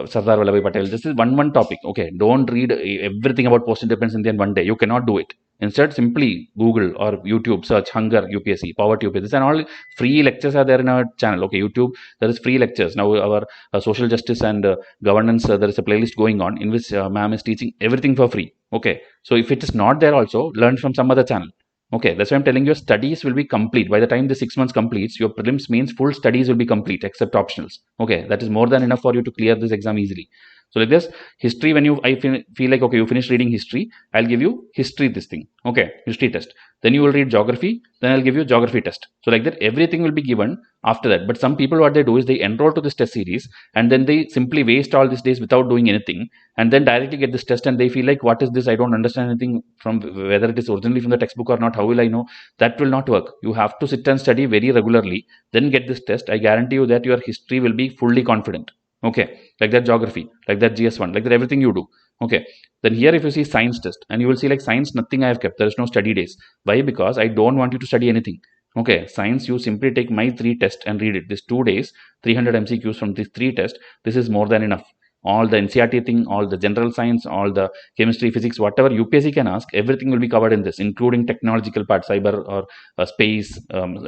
Sardar Vallabhbhai Patel. This is one topic. Okay, don't read everything about post-independence India in one day. You cannot do it. Instead, simply Google or YouTube, search hunger UPSC, poverty UPSC. This and all free lectures are there in our channel. Okay, YouTube, there is free lectures. Now our social justice and governance, there is a playlist going on in which ma'am is teaching everything for free. Okay, so if it is not there also, learn from some other channel. Okay, that's why I'm telling you, studies will be complete. By the time the 6 months completes, your prelims means full studies will be complete except optionals. Okay, that is more than enough for you to clear this exam easily. So like this, history, when I feel like, okay, you finish reading history, I'll give you history this thing. Okay, history test. Then you will read geography, then I'll give you geography test. So like that, everything will be given after that. But some people, what they do is they enroll to this test series and then they simply waste all these days without doing anything, and then directly get this test and they feel like, what is this? I don't understand anything from whether it is originally from the textbook or not. How will I know? That will not work. You have to sit and study very regularly, then get this test. I guarantee you that your history will be fully confident. Okay, like that geography, like that GS1, like that everything you do. Okay, then here if you see science test, and you will see like science, nothing I have kept. There is no study days. Why? Because I don't want you to study anything. Okay, science, you simply take my 3 tests and read it. This 2 days, 300 MCQs from these 3 tests. This is more than enough. All the NCERT thing, all the general science, all the chemistry, physics, whatever UPSC can ask, everything will be covered in this, including technological part, cyber or space,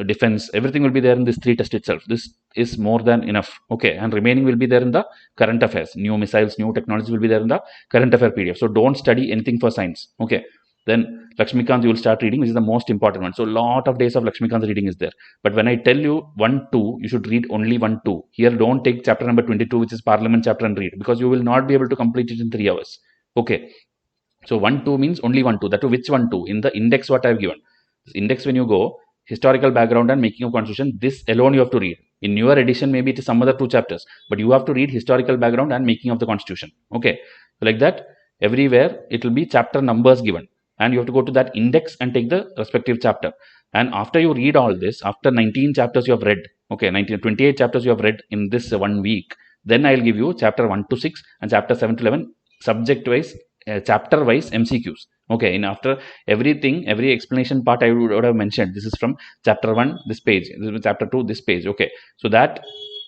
defense. Everything will be there in this 3 test itself. This is more than enough. Okay, and remaining will be there in the current affairs. New missiles, new technology will be there in the current affair PDF. So don't study anything for science. Okay, then Lakshmikant you will start reading, which is the most important one. So lot of days of Lakshmikant reading is there. But when I tell you 1, 2, you should read only 1, 2. Here don't take chapter number 22, which is Parliament chapter, and read, because you will not be able to complete it in 3 hours. Okay, so 1, 2 means only 1, 2. That to which 1, 2? In the index what I have given. This index, when you go, historical background and making of constitution, this alone you have to read. In your edition, maybe it is some other 2 chapters, but you have to read historical background and making of the constitution. Okay, so like that, everywhere it will be chapter numbers given, and you have to go to that index and take the respective chapter. And after you read all this, after 19 chapters you have read, okay, 28 chapters you have read in this 1 week, then I'll give you chapter 1 to 6 and chapter 7 to 11 subject wise, chapter wise MCQs. Okay, in after everything, every explanation part I would have mentioned, this is from chapter 1 this page, this is chapter 2 this page. Okay, so that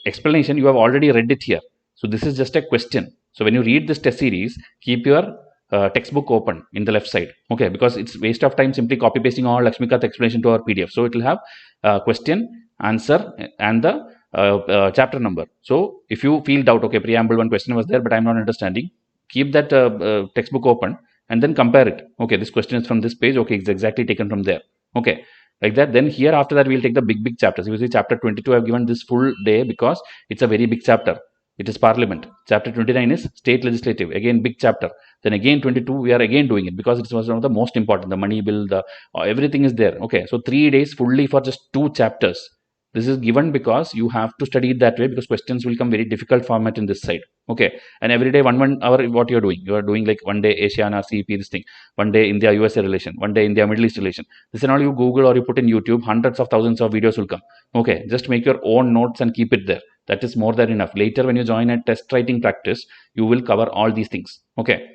explanation you have already read it here. So this is just a question. So when you read this test series, keep your textbook open in the left side. Okay, because it's waste of time simply copy pasting all Lakshmikant explanation to our PDF. So it will have question, answer, and the chapter number. So if you feel doubt, okay, preamble 1 question was there, but I'm not understanding, keep that textbook open and then compare it. Okay, this question is from this page. Okay, it's exactly taken from there. Okay, like that. Then here after that we'll take the big chapters. You see chapter 22 I've given this full day because it's a very big chapter. It is Parliament. Chapter 29 is State Legislative. Again, big chapter. Then again 22 we are again doing it because it was one of the most important. The money bill, the everything is there. Okay, so 3 days fully for just 2 chapters. This is given because you have to study it that way, because questions will come very difficult format in this side. Okay, and every day 1 hour what you are doing, like one day Asian or CEP, this thing, one day India USA relation, one day India Middle East relation. This is all you Google or you put in YouTube, hundreds of thousands of videos will come. Okay, just make your own notes and keep it there. That is more than enough. Later when you join a test writing practice, you will cover all these things. Okay,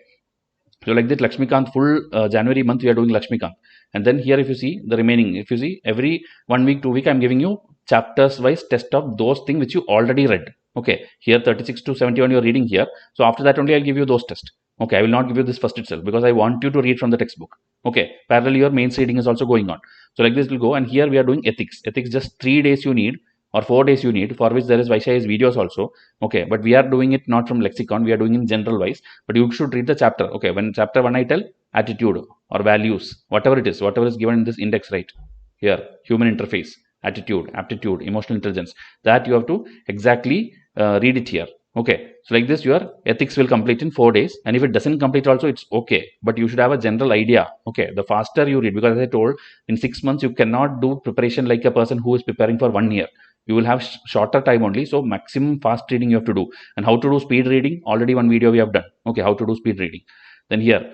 so like that, Lakshmikant, full January month we are doing Lakshmikant. And then here if you see the remaining, if you see every 1 week, 2 week, I'm giving you chapters wise test of those things which you already read. Okay, here 36 to 71 you're reading here. So after that only I'll give you those tests. Okay, I will not give you this first itself, because I want you to read from the textbook. Okay, parallel your mains reading is also going on. So like this will go, and here we are doing ethics. Ethics just 3 days you need, or 4 days you need, for which there is Vysh's videos also. Okay, but we are doing it not from lexicon, we are doing in general wise, but you should read the chapter. Okay, when chapter 1 I tell attitude or values, whatever it is, whatever is given in this index, right here, human interface, attitude, aptitude, emotional intelligence, that you have to exactly read it here. Okay, so like this your ethics will complete in 4 days, and if it doesn't complete also it's okay, but you should have a general idea. Okay, the faster you read, because as I told, in 6 months you cannot do preparation like a person who is preparing for 1 year. You will have shorter time only, so maximum fast reading you have to do. And how to do speed reading, already one video we have done. Okay, how to do speed reading. Then here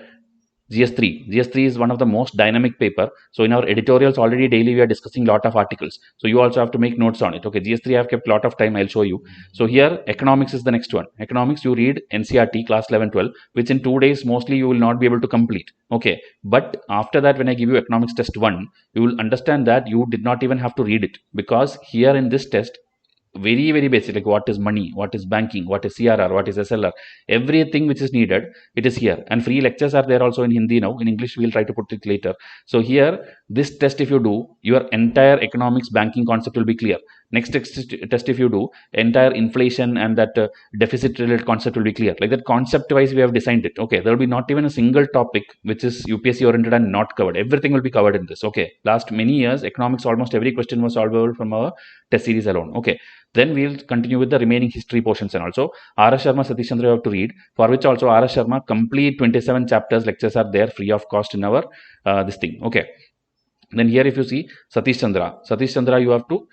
GS3 is one of the most dynamic paper. So in our editorials already daily we are discussing lot of articles, so you also have to make notes on it. Okay, GS3 I have kept lot of time, I'll show you. So here economics is the next one. Economics you read NCERT class 11 12, which in 2 days mostly you will not be able to complete. Okay, but after that when I give you economics test 1, you will understand that you did not even have to read it, because here in this test, very basic, like what is money, what is banking, what is CRR, what is SLR, everything which is needed, it is here. And free lectures are there also in Hindi now. In English we'll try to put it later. So here this test if you do, your entire economics banking concept will be clear. Next test if you do, entire inflation and that deficit related concept will be clear. Like that, concept wise we have designed it. Okay, there will be not even a single topic which is UPSC oriented and not covered. Everything will be covered in this. Okay, last many years economics almost every question was solvable from our test series alone. Okay, then we'll continue with the remaining history portions, and also R.S. Sharma, Satish Chandra you have to read, for which also R.S. Sharma complete 27 chapters lectures are there free of cost in our this thing. Okay, then here if you see Satish Chandra you have to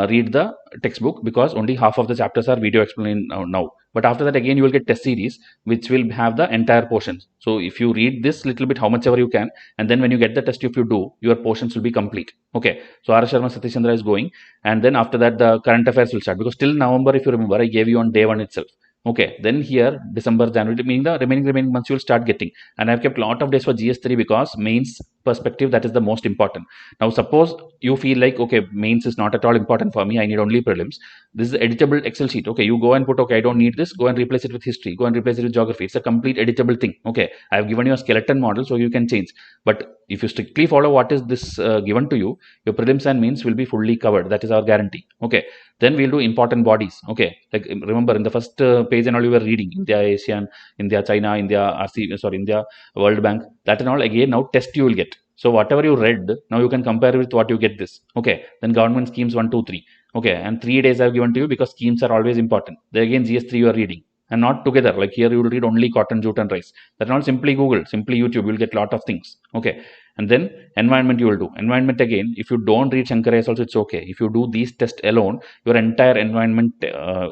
read the textbook, because only half of the chapters are video explained now. But after that again you will get test series which will have the entire portions. So if you read this little bit, how much ever you can, and then when you get the test, if you do, your portions will be complete. Okay, so R. Sharma, Satish Chandra is going, and then after that the current affairs will start, because till November if you remember I gave you on day 1 itself. Okay, then here December, January, meaning the remaining months you will start getting. And I've kept a lot of days for GS3, because mains perspective, that is the most important. Now suppose you feel like, okay, mains is not at all important for me, I need only prelims. This is the editable Excel sheet. Okay, you go and put, okay, I don't need this, go and replace it with history, go and replace it with geography. It's a complete editable thing. Okay, I have given you a skeleton model so you can change. But if you strictly follow what is this given to you, your prelims and mains will be fully covered. That is our guarantee. Okay, then we'll do important bodies. Okay, like remember in the first page and all you were reading India, ASEAN, India, China, India, India, World Bank, that and all again now test you will get. So whatever you read, now you can compare with what you get this. Okay, then government schemes 1, 2, 3. Okay, and 3 days I've given to you because schemes are always important. Then again GS3 you are reading, and not together. Like here you will read only cotton, jute and rice. That's not simply Google, simply YouTube. You will get lot of things. Okay, and then environment you will do. Environment again, if you don't read Shankarayas also it's okay. If you do these tests alone, your entire environment,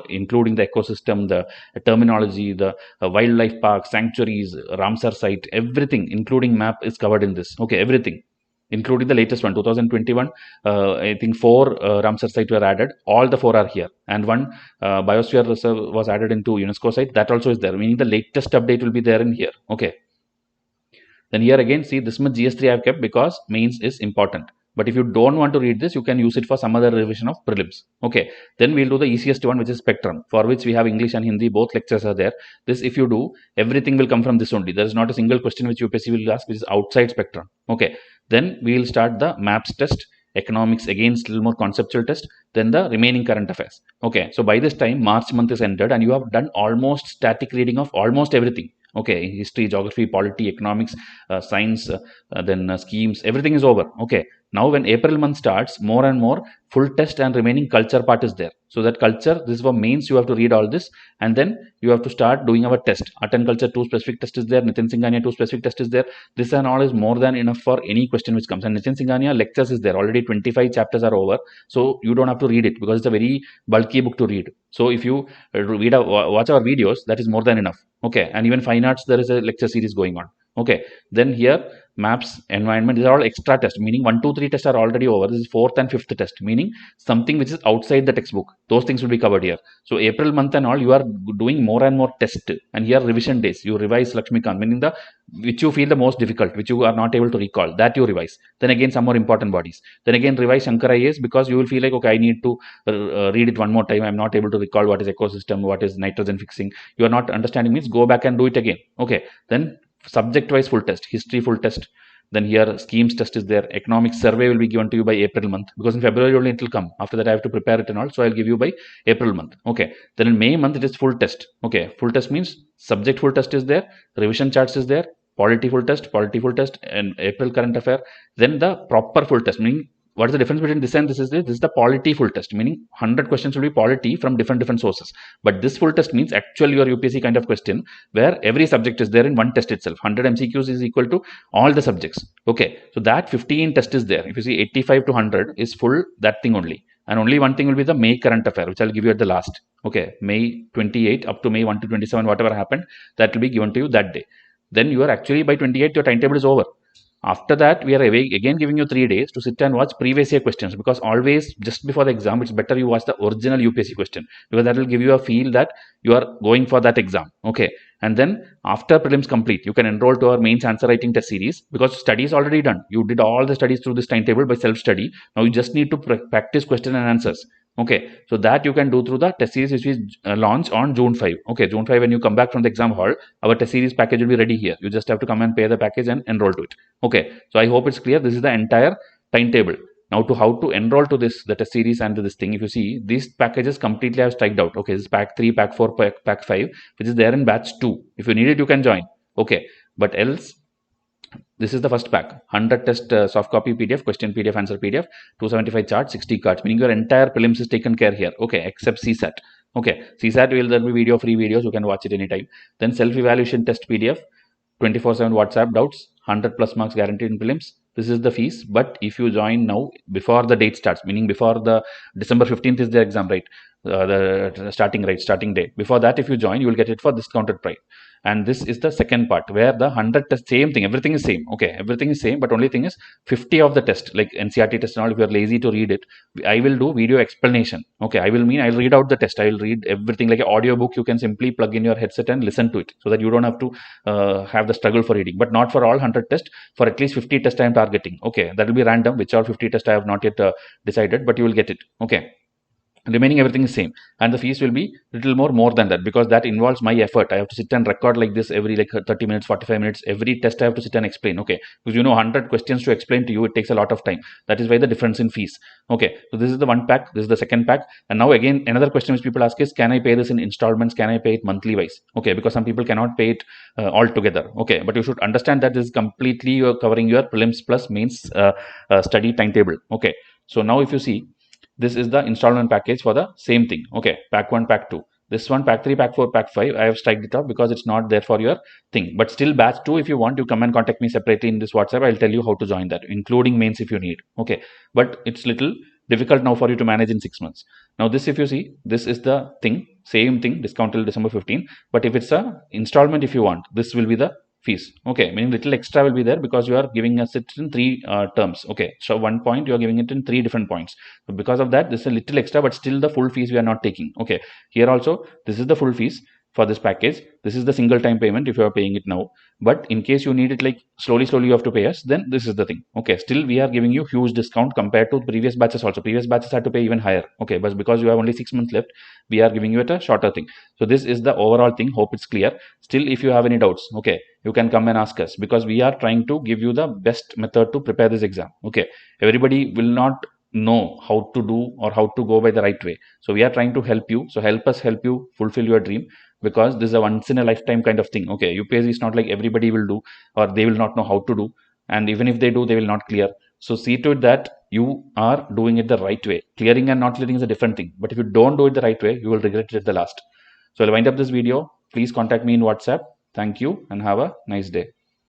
including the ecosystem, the terminology, the wildlife park, sanctuaries, Ramsar site, everything, including map is covered in this. Okay, everything, including the latest one 2021. I think 4 Ramsar sites were added. All the 4 are here, and one biosphere reserve was added into UNESCO site, that also is there, meaning the latest update will be there in here. Okay, then here again see this much GS3 I have kept because mains is important. But if you don't want to read this, you can use it for some other revision of prelims. Okay, then we'll do the easiest one, which is spectrum, for which we have English and Hindi, both lectures are there. This if you do, everything will come from this only. There is not a single question which UPSC will ask which is outside spectrum. Okay, then we will start the maps test. Economics again little more conceptual test, then the remaining current affairs. Okay, so by this time March month is ended and you have done almost static reading of almost everything. Okay, history, geography, polity, economics, science, then schemes, everything is over. Okay, now when April month starts, more and more full test and remaining culture part is there. So that culture, this is for mains, you have to read all this, and then you have to start doing our test. Attend culture 2 specific test is there, Nitin Singhania 2 specific test is there. This and all is more than enough for any question which comes. And Nitin Singhania lectures is there, already 25 chapters are over, so you don't have to read it because it's a very bulky book to read. So if you watch our videos, that is more than enough. Okay, and even fine arts, there is a lecture series going on. Okay, then here maps, environment, these are all extra tests, meaning 1, 2, 3 tests are already over. This is 4th and 5th test, meaning something which is outside the textbook. Those things will be covered here. So April month and all, you are doing more and more test, and here revision days, you revise Lakshmikant, meaning the which you feel the most difficult, which you are not able to recall, that you revise. Then again some more important bodies. Then again revise Shankar IAS, because you will feel like, okay, I need to read it one more time. I'm not able to recall what is ecosystem, what is nitrogen fixing. You are not understanding, means go back and do it again. Okay, then subject wise full test, history full test. Then here schemes test is there. Economic survey will be given to you by April month, because in February only it will come. After that I have to prepare it and all, so I'll give you by April month. Okay, then in May month it is full test. Okay, full test means subject full test is there, revision charts is there, polity full test, and April current affair. Then the proper full test, meaning what is the difference between this and this is the polity full test, meaning 100 questions will be polity from different sources. But this full test means actually your UPSC kind of question, where every subject is there in one test itself. 100 MCQs is equal to all the subjects. Okay, so that 15 test is there. If you see 85 to 100 is full, that thing only. And only one thing will be the May current affair, which I'll give you at the last. Okay, May 28 up to May 1 to 27, whatever happened, that will be given to you that day. Then you are actually by 28, your timetable is over. After that, we are again giving you 3 days to sit and watch previous year questions, because always just before the exam, it's better you watch the original UPSC question, because that will give you a feel that you are going for that exam. Okay, and then after prelims complete, you can enroll to our mains answer writing test series, because study is already done. You did all the studies through this timetable by self-study. Now you just need to practice question and answers. Okay, so that you can do through the test series, which is launched on June 5. Okay, June 5, when you come back from the exam hall, our test series package will be ready here. You just have to come and pay the package and enroll to it. Okay, so I hope it's clear. This is the entire timetable. Now to how to enroll to this, the test series and to this thing, if you see, these packages completely have striked out. Okay, this is pack 3, pack 4, pack 5, which is there in batch 2. If you need it, you can join. Okay, but else, this is the first pack. 100 test soft copy PDF, question PDF, answer PDF, 275 charts, 60 cards, meaning your entire prelims is taken care here. Okay, except CSAT. Okay, CSAT will there be free videos, you can watch it anytime. Then self-evaluation test PDF, 24/7 WhatsApp doubts, 100 plus marks guaranteed in prelims. This is the fees. But if you join now before the date starts, meaning before the December 15th is the exam, right? The starting day. Before that, if you join, you will get it for discounted price. And this is the second part, where the 100 test, same thing, everything is same. Okay, everything is same, but only thing is 50 of the test, like NCERT test and all, if you're lazy to read it, I will do video explanation. Okay, I'll read out the test. I will read everything like an audio book. You can simply plug in your headset and listen to it, so that you don't have to have the struggle for reading. But not for all 100 tests, for at least 50 tests I am targeting. Okay, that will be random, which are 50 tests I have not yet decided, but you will get it. Okay, remaining everything is same, and the fees will be little more than that, because that involves my effort. I have to sit and record like this every like 30 minutes, 45 minutes, every test I have to sit and explain. Okay, because 100 questions to explain to you, it takes a lot of time. That is why the difference in fees. Okay, so this is the one pack, this is the second pack. And now again, another question which people ask is, can I pay this in installments? Can I pay it monthly wise? Okay, because some people cannot pay it all together. Okay, but you should understand that this is completely covering your prelims plus mains study timetable. Okay, so now if you see, this is the installment package for the same thing. Okay, pack 1, pack 2. This one, pack 3, pack 4, pack 5, I have striked it off because it's not there for your thing. But still, batch 2, if you want, you come and contact me separately in this WhatsApp. I'll tell you how to join that, including mains if you need. Okay, but it's little difficult now for you to manage in 6 months. Now this, if you see, this is the thing, same thing, discount till December 15. But if it's a installment, if you want, this will be the fees. Okay, meaning little extra will be there, because you are giving us it in 3 terms. Okay, so 1 point you are giving it in 3 different points. So because of that, this is a little extra, but still the full fees we are not taking. Okay, here also this is the full fees for this package. This is the single time payment if you are paying it now. But in case you need it like slowly you have to pay us, then this is the thing. Okay, still we are giving you huge discount compared to previous batches also. Previous batches had to pay even higher. Okay, but because you have only 6 months left, we are giving you at a shorter thing. So this is the overall thing. Hope it's clear. Still, if you have any doubts, okay, you can come and ask us, because we are trying to give you the best method to prepare this exam. Okay, everybody will not know how to do or how to go by the right way. So we are trying to help you. So help us help you fulfill your dream, because this is a once in a lifetime kind of thing. Okay, UPSC is not like everybody will do, or they will not know how to do, and even if they do, they will not clear. So see to it that you are doing it the right way. Clearing and not clearing is a different thing. But if you don't do it the right way, you will regret it at the last. So I'll wind up this video. Please contact me in WhatsApp. Thank you and have a nice day.